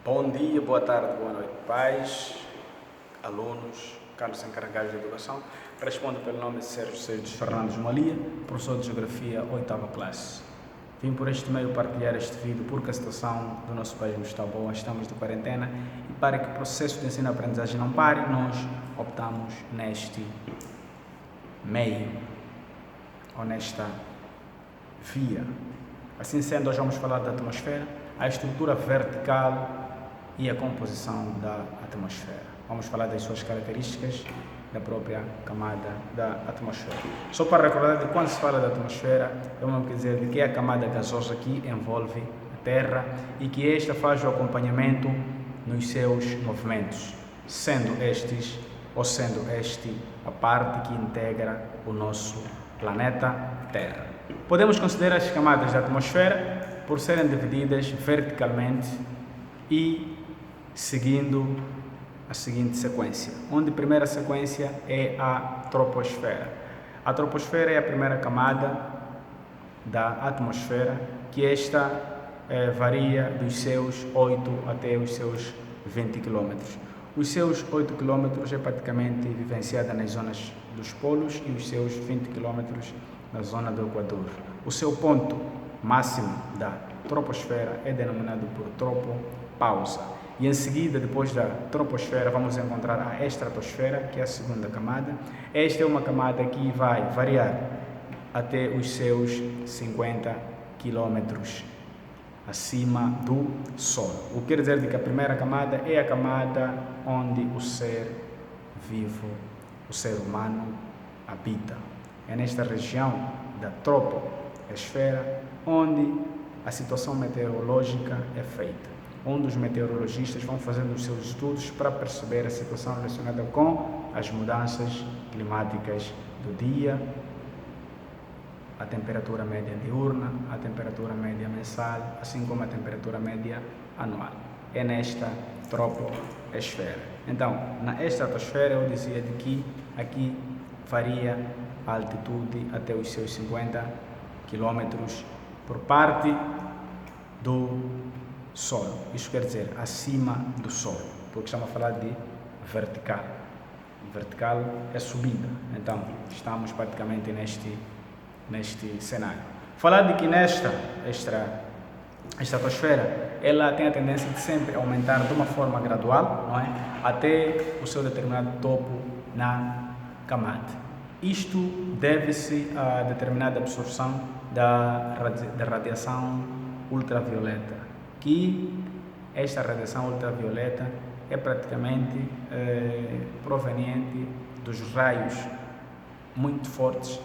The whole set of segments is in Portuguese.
Bom dia, boa tarde, boa noite, pais, alunos, caros encarregados de educação. Respondo pelo nome de Sérgio Fernandes Malia, professor de Geografia, 8ª classe. Vim por este meio partilhar este vídeo porque a situação do nosso país não está boa, estamos de quarentena e para que o processo de ensino-aprendizagem não pare, nós optamos neste meio, ou nesta via. Assim sendo, hoje vamos falar da atmosfera, a estrutura vertical e a composição da atmosfera. Vamos falar das suas características da própria camada da atmosfera. Só para recordar de quando se fala da atmosfera, vamos dizer de que é a camada gasosa que envolve a Terra e que esta faz o acompanhamento nos seus movimentos, sendo este a parte que integra o nosso planeta Terra. Podemos considerar as camadas da atmosfera por serem divididas verticalmente e seguindo a seguinte sequência, onde a primeira sequência é a troposfera. A troposfera é a primeira camada da atmosfera, que esta varia dos seus 8 até os seus 20 km. Os seus 8 km é praticamente vivenciada nas zonas dos polos e os seus 20 km na zona do Equador. O seu ponto máximo da troposfera é denominado por tropopausa. E em seguida, depois da troposfera, vamos encontrar a estratosfera, que é a segunda camada. Esta é uma camada que vai variar até os seus 50 km acima do Sol. O que quer dizer que a primeira camada é a camada onde o ser vivo, o ser humano, habita. É nesta região da troposfera onde a situação meteorológica é feita, onde os meteorologistas vão fazendo os seus estudos para perceber a situação relacionada com as mudanças climáticas do dia, a temperatura média diurna, a temperatura média mensal, assim como a temperatura média anual. É nesta troposfera. Então, na estratosfera eu dizia de que aqui varia a altitude até os seus 50 km por parte do Sol. Isso quer dizer acima do Sol, porque estamos a falar de vertical. Vertical é subida, então estamos praticamente neste cenário. Falar de que nesta estratosfera ela tem a tendência de sempre aumentar de uma forma gradual, não é? Até o seu determinado topo na camada. Isto deve-se a determinada absorção da radiação ultravioleta, que esta radiação ultravioleta é praticamente proveniente dos raios muito fortes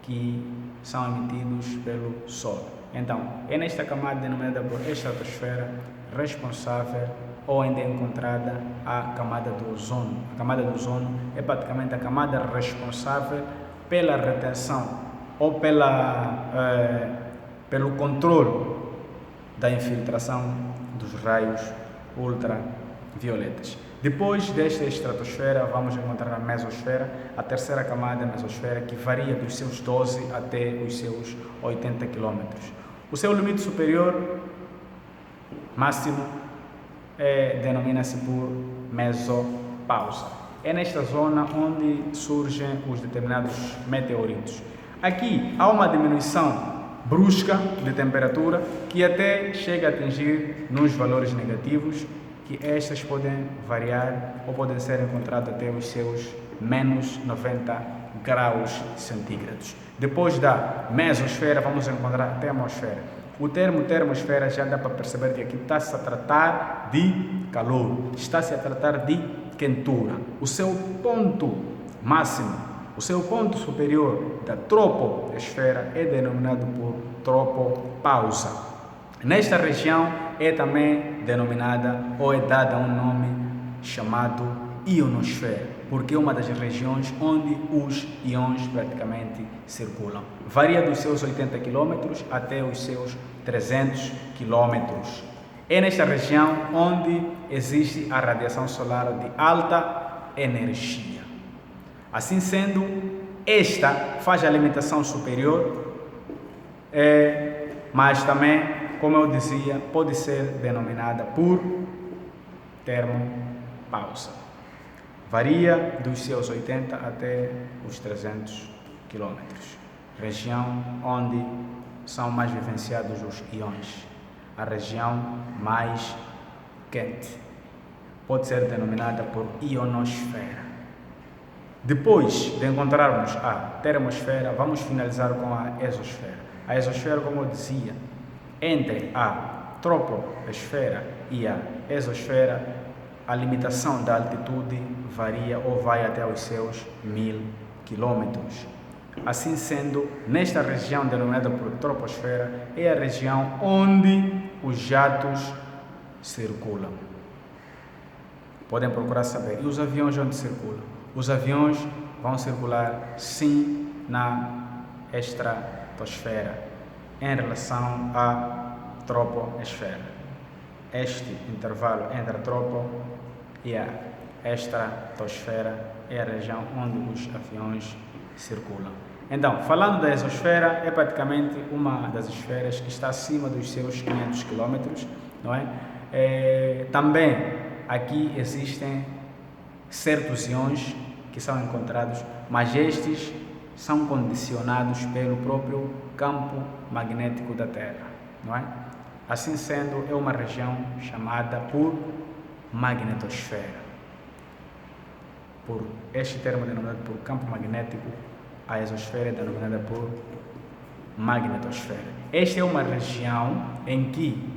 que são emitidos pelo Sol. Então, é nesta camada denominada por estratosfera responsável ou ainda encontrada a camada do ozono. A camada do ozono é praticamente a camada responsável pela retenção ou pelo controle da infiltração dos raios ultravioletas. Depois desta estratosfera, vamos encontrar a mesosfera, a terceira camada da mesosfera, que varia dos seus 12 até os seus 80 km. O seu limite superior máximo denomina-se por mesopausa. É nesta zona onde surgem os determinados meteoritos. Aqui há uma diminuição brusca de temperatura que até chega a atingir nos valores negativos, que estas podem variar ou podem ser encontradas até os seus menos 90 graus centígrados. Depois da mesosfera vamos encontrar a termosfera. O termo termosfera já dá para perceber que aqui está-se a tratar de calor, está-se a tratar de quentura. O seu ponto máximo, o seu ponto superior da troposfera é denominado por tropopausa. Nesta região é também denominada ou é dada um nome chamado ionosfera, porque é uma das regiões onde os íons praticamente circulam. Varia dos seus 80 km até os seus 300 km. É nesta região onde existe a radiação solar de alta energia. Assim sendo, esta faz a alimentação superior, mas também, como eu dizia, pode ser denominada por termopausa. Varia dos seus 80 até os 300 km. Região onde são mais vivenciados os íons. A região mais quente pode ser denominada por ionosfera. Depois de encontrarmos a termosfera, vamos finalizar com a exosfera. A exosfera, como eu dizia, entre a troposfera e a exosfera, a limitação da altitude varia ou vai até os seus 1000 km. Assim sendo, nesta região denominada por troposfera, é a região onde os jatos circulam. Podem procurar saber. E os aviões onde circulam? Os aviões vão circular, sim, na estratosfera, em relação à troposfera. Este intervalo entre a tropo e a estratosfera é a região onde os aviões circulam. Então, falando da exosfera, é praticamente uma das esferas que está acima dos seus 500 km, não é? Também aqui existem certos íons que são encontrados, mas estes são condicionados pelo próprio campo magnético da Terra, não é? Assim sendo, é uma região chamada por magnetosfera. Por este termo denominado por campo magnético, a exosfera é denominada por magnetosfera. Esta é uma região em que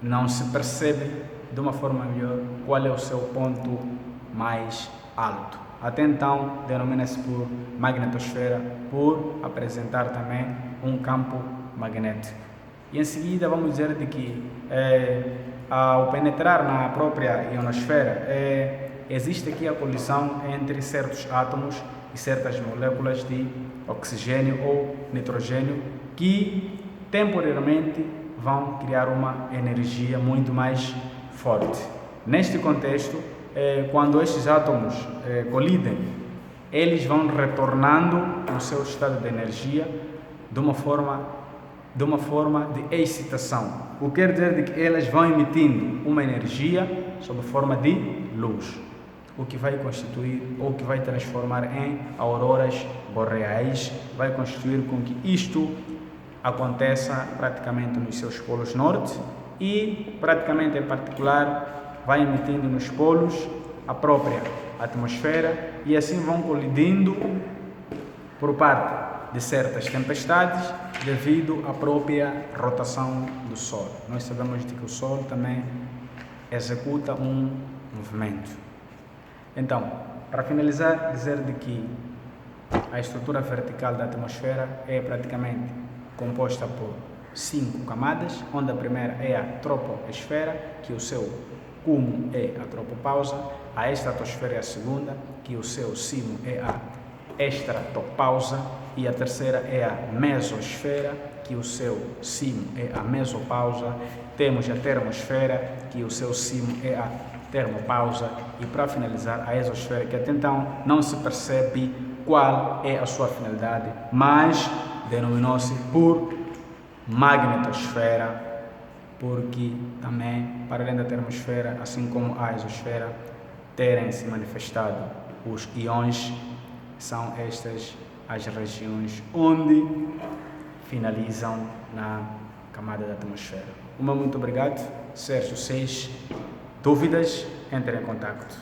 não se percebe de uma forma melhor qual é o seu ponto mais alto. Até então, denomina-se por magnetosfera por apresentar também um campo magnético. E em seguida vamos dizer de que ao penetrar na própria ionosfera, existe aqui a colisão entre certos átomos e certas moléculas de oxigênio ou nitrogênio que temporariamente vão criar uma energia muito mais forte. Neste contexto, quando estes átomos colidem, eles vão retornando no seu estado de energia de uma forma de excitação. O que quer dizer de que elas vão emitindo uma energia sob forma de luz, o que vai constituir ou que vai transformar em auroras boreais, vai constituir com que isto aconteça praticamente nos seus polos norte e praticamente em particular vai emitindo nos polos a própria atmosfera e assim vão colidindo por parte de certas tempestades devido à própria rotação do Sol. Nós sabemos de que o Sol também executa um movimento. Então, para finalizar, dizer de que a estrutura vertical da atmosfera é praticamente composta por 5 camadas, onde a primeira é a troposfera, que o seu cume é a tropopausa, a estratosfera é a segunda, que o seu cimo é a estratopausa, e a terceira é a mesosfera, que o seu cimo é a mesopausa. Temos a termosfera, que o seu cimo é a termopausa, e para finalizar a exosfera, que até então não se percebe qual é a sua finalidade, mas denominou-se por magnetosfera, porque também, para além da termosfera, assim como a exosfera, terem se manifestado os íons, são estas as regiões onde finalizam na camada da atmosfera. Muito obrigado, Sérgio 6. Dúvidas? Entre em contato.